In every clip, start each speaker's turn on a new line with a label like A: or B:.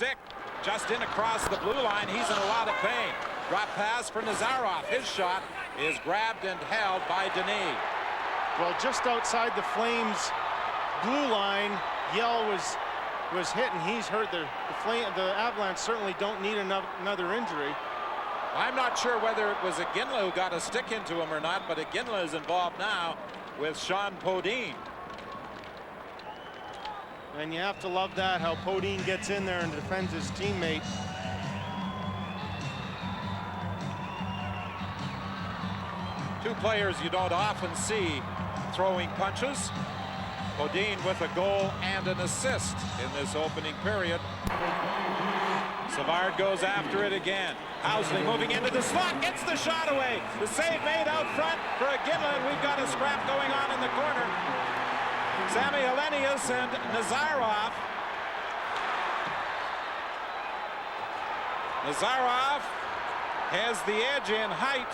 A: stick just in across the blue line. He's in a lot of pain. Drop pass for Nazarov. His shot is grabbed and held by Denis.
B: Well, just outside the Flames' blue line, Yell was hit, and he's hurt. The Avalanche certainly don't need another injury.
A: I'm not sure whether it was Iginla who got a stick into him or not, but Iginla is involved now with Sean Podine.
B: And you have to love that, how Podine gets in there and defends his teammate.
A: Two players you don't often see throwing punches. Podine with a goal and an assist in this opening period. Savard goes after it again. Housley moving into the slot, gets the shot away. The save made out front for Iginla, and we've got a scrap going on in the corner. Sammy Helenius and Nazarov. Nazarov has the edge in height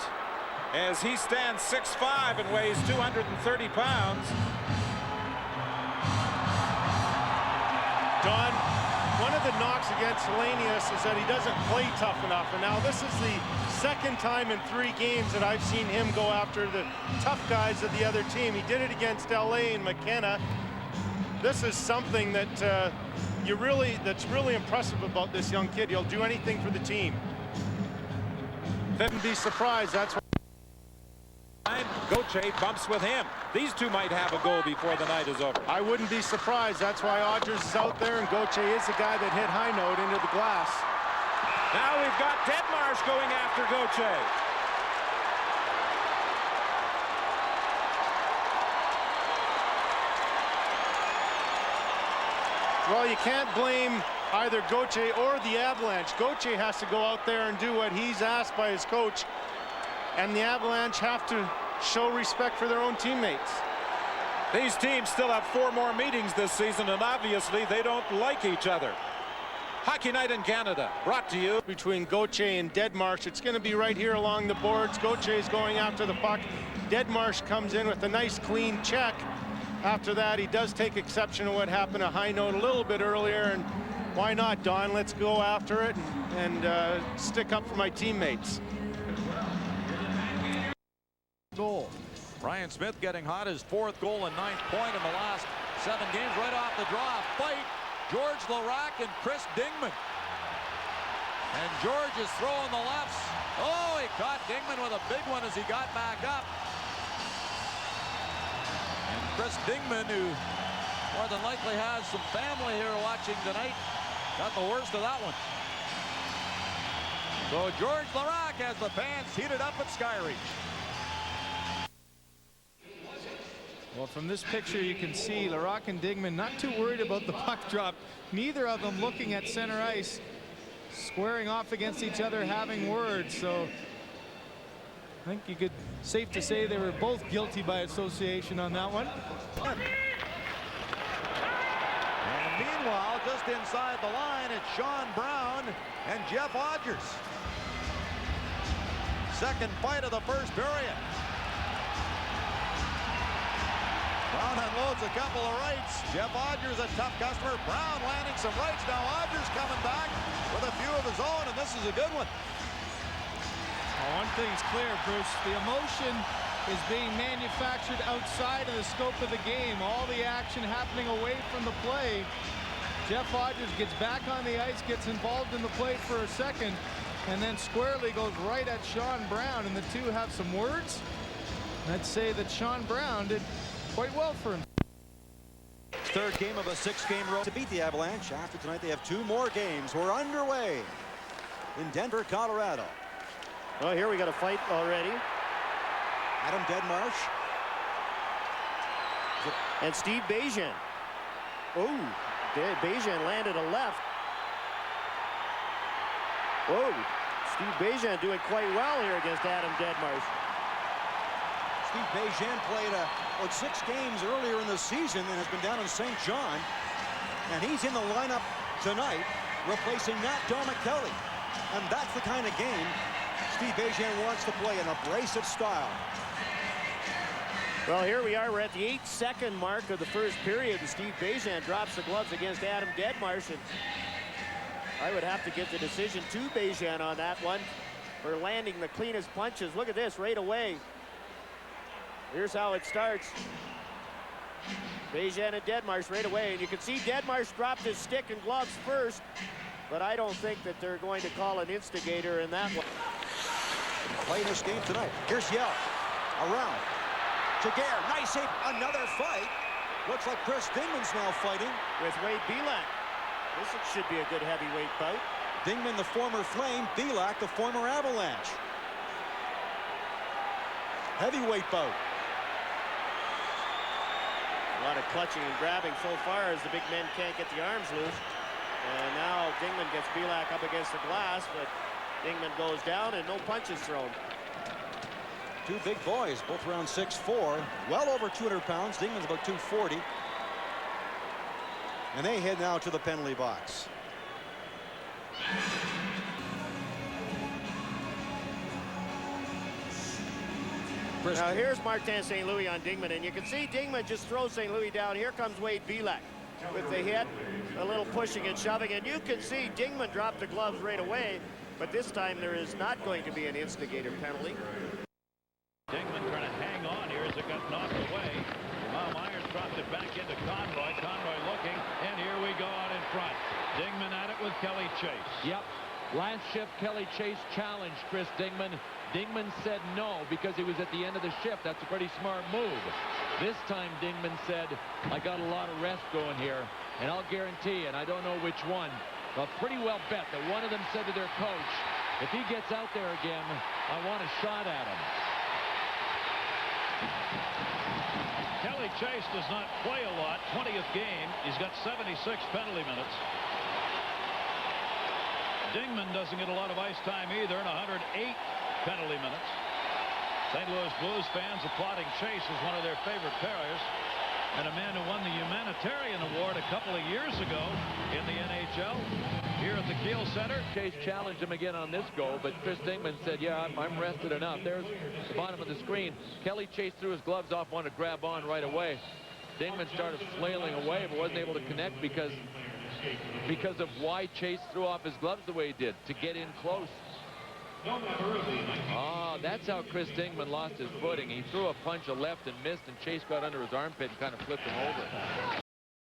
A: as he stands 6'5" and weighs 230 pounds.
B: Don, one of the knocks against Helenius is that he doesn't play tough enough. And now this is the second time in 3 games that I've seen him go after the tough guys of the other team. He did it against LA and McKenna. This is something that that's really impressive about this young kid. He'll do anything for the team. Wouldn't be surprised. That's why
A: Gauthier bumps with him. These two might have a goal before the night is over.
B: I wouldn't be surprised. That's why Odgers is out there, and Gauthier is the guy that hit high note into the glass.
A: Now we've got Deadmarsh going after Gauthier.
B: Well, you can't blame either Gauthier or the Avalanche. Gauthier has to go out there and do what he's asked by his coach, and the Avalanche have to show respect for their own teammates.
A: These teams still have 4 more meetings this season, and obviously they don't like each other. Hockey Night in Canada, brought to you.
B: Between Gauthier and Deadmarsh, it's going to be right here along the boards. Gauthier is going after the puck. Deadmarsh comes in with a nice clean check. After that, he does take exception to what happened to high note a little bit earlier, and why not, Don? Let's go after it and stick up for my teammates.
C: Goal. Ryan Smith getting hot, his 4th goal and 9th point in the last 7 games. Right off the draw, fight. George Larac and Chris Dingman. And George is throwing the lefts. Oh, he caught Dingman with a big one as he got back up. And Chris Dingman, who more than likely has some family here watching tonight, got the worst of that one. So George Larac has the fans heated up at Skyreach.
D: Well, from this picture, you can see Larac and Dingman not too worried about the puck drop. Neither of them looking at center ice, squaring off against each other, having words. So I think you could safe to say they were both guilty by association on that one.
C: And meanwhile, just inside the line, it's Sean Brown and Jeff Odgers. Second fight of the first period. Brown unloads a couple of rights. Jeff Odgers, a tough customer. Brown landing some rights. Now Odgers coming back with a few of his own, and this is a good one.
D: Well, one thing's clear, Bruce. The emotion is being manufactured outside of the scope of the game. All the action happening away from the play. Jeff Odgers gets back on the ice, gets involved in the play for a second, and then squarely goes right at Sean Brown, and the two have some words. I'd say that Sean Brown did quite well for him.
E: 3rd game of a 6-game road to beat the Avalanche. After tonight, they have 2 more games. We're underway in Denver, Colorado.
F: Well, here we got a fight already.
E: Adam Deadmarsh.
F: And Steve Bajan. Oh, Bajan landed a left. Whoa, Steve Bajan doing quite well here against Adam Deadmarsh.
E: Steve Bajan played about 6 games earlier in the season and has been down in St. John. And he's in the lineup tonight, replacing Nat Kelly. And that's the kind of game Steve Bajan wants to play, an abrasive style.
F: Well, here we are. We're at the 8-second mark of the first period, and Steve Bajan drops the gloves against Adam Deadmarsh. And I would have to give the decision to Bejan on that one for landing the cleanest punches. Look at this right away. Here's how it starts. Bejan and Deadmarsh right away, and you can see Deadmarsh dropped his stick and gloves first, but I don't think that they're going to call an instigator in that one.
E: Playing this game tonight. Here's Yell. Around. Jaguar, nice save. Another fight. Looks like Chris Dingman's now fighting
F: With Wade Belak. This should be a good heavyweight bout.
E: Dingman, the former Flame. Belak, the former Avalanche. Heavyweight bout.
F: A lot of clutching and grabbing so far as the big men can't get the arms loose. And now Dingman gets Belak up against the glass, but Dingman goes down and no punches thrown.
E: Two big boys, both around 6'4", well over 200 pounds. Dingman's about 240. And they head now to the penalty box.
F: Now here's Martin St. Louis on Dingman, and you can see Dingman just throw St. Louis down. Here comes Wade Belak with the hit, a little pushing and shoving, and you can see Dingman drop the gloves right away, but this time there is not going to be an instigator penalty.
C: Dingman trying to hang on here as it got knocked away. Now Myers dropped it back into Conroy. Conroy looking, and here we go out in front. Dingman at it with Kelly Chase.
G: Yep. Last shift, Kelly Chase challenged Chris Dingman. Dingman said no because he was at the end of the shift. That's a pretty smart move. This time Dingman said, I got a lot of rest going here, and I'll guarantee, and I don't know which one, but pretty well bet that one of them said to their coach, if he gets out there again, I want a shot at him.
C: Kelly Chase does not play a lot. 20th game. He's got 76 penalty minutes. Dingman doesn't get a lot of ice time either, and 108 penalty minutes. St. Louis Blues fans applauding Chase as one of their favorite players, and a man who won the Humanitarian Award a couple of years ago in the NHL here at the Kiel Center.
G: Chase challenged him again on this goal, but Chris Dingman said, yeah, I'm rested enough. There's the bottom of the screen. Kelly Chase threw his gloves off, wanted to grab on right away. Dingman started flailing away, but wasn't able to connect because of why Chase threw off his gloves the way he did, to get in close. That's how Chris Dingman lost his footing. He threw a punch, a left, and missed, and Chase got under his armpit and kind of flipped him over.